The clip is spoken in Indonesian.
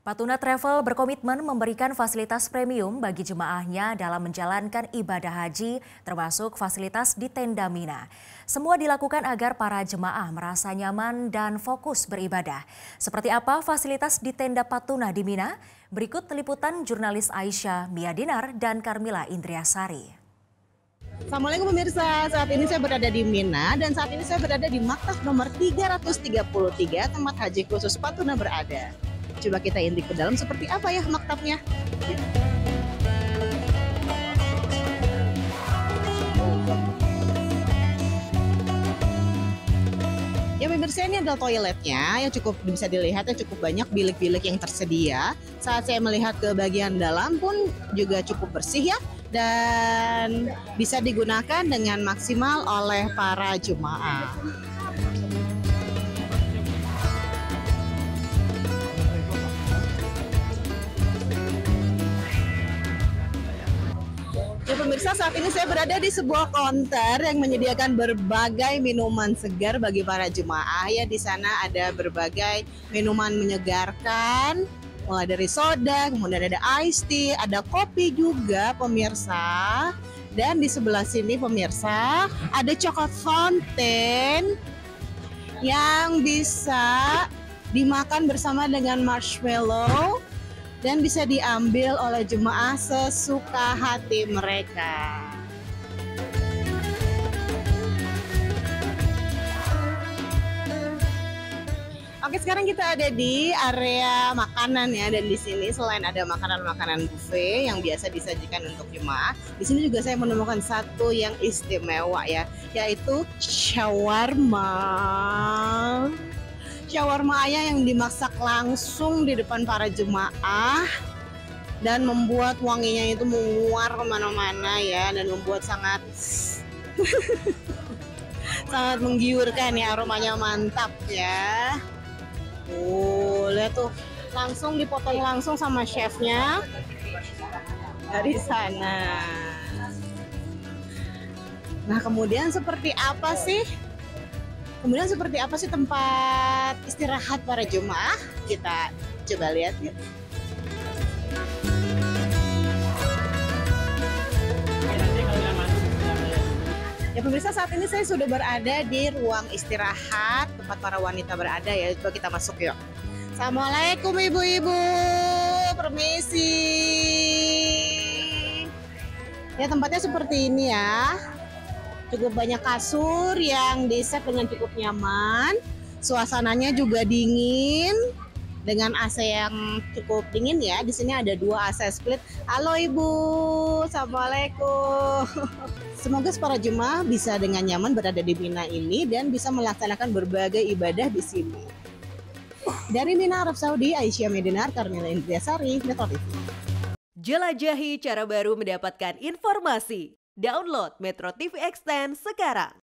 Patuna Travel berkomitmen memberikan fasilitas premium bagi jemaahnya dalam menjalankan ibadah haji, termasuk fasilitas di tenda Mina. Semua dilakukan agar para jemaah merasa nyaman dan fokus beribadah. Seperti apa fasilitas di tenda Patuna di Mina? Berikut liputan jurnalis Aisyah Miadinar dan Carmila Indriasari. Assalamualaikum pemirsa, saat ini saya berada di Mina dan saat ini saya berada di Maktab nomor 333 tempat haji khusus Patuna berada. Coba kita intip ke dalam seperti apa ya maktabnya. Ya pemirsa, ini adalah toiletnya yang cukup bisa dilihat ya, cukup banyak bilik-bilik yang tersedia. Saat saya melihat ke bagian dalam pun juga cukup bersih ya, dan bisa digunakan dengan maksimal oleh para jemaah. Ya pemirsa, saat ini saya berada di sebuah konter yang menyediakan berbagai minuman segar bagi para jemaah. Ya, di sana ada berbagai minuman menyegarkan, mulai dari soda, kemudian ada iced tea, ada kopi juga pemirsa. Dan di sebelah sini pemirsa ada coklat fountain yang bisa dimakan bersama dengan marshmallow dan bisa diambil oleh jemaah sesuka hati mereka. Oke, sekarang kita ada di area makanan ya, dan di sini selain ada makanan-makanan buffet yang biasa disajikan untuk jemaah, di sini juga saya menemukan satu yang istimewa ya, yaitu shawarma. Shawarma ayam yang dimasak langsung di depan para jemaah dan membuat wanginya itu menguar kemana-mana ya, dan membuat sangat sangat menggiurkan ya, aromanya mantap ya. Lihat tuh, langsung dipotong langsung sama chefnya dari sana. Nah, kemudian seperti apa sih tempat istirahat para jemaah? Kita coba lihat yuk. Ya pemirsa, saat ini saya sudah berada di ruang istirahat tempat para wanita berada ya. Coba kita masuk yuk. Assalamualaikum ibu-ibu, permisi. Ya, tempatnya seperti ini ya. Cukup banyak kasur yang di-set dengan cukup nyaman. Suasananya juga dingin dengan AC yang cukup dingin ya. Di sini ada 2 AC split. Halo Ibu, Assalamualaikum. Semoga para jemaah bisa dengan nyaman berada di Mina ini dan bisa melaksanakan berbagai ibadah di sini. Dari Mina, Arab Saudi, Aisyah Miadinar, Carmila Indriasari, Metro TV. Jelajahi cara baru mendapatkan informasi. Download Metro TV Extend sekarang.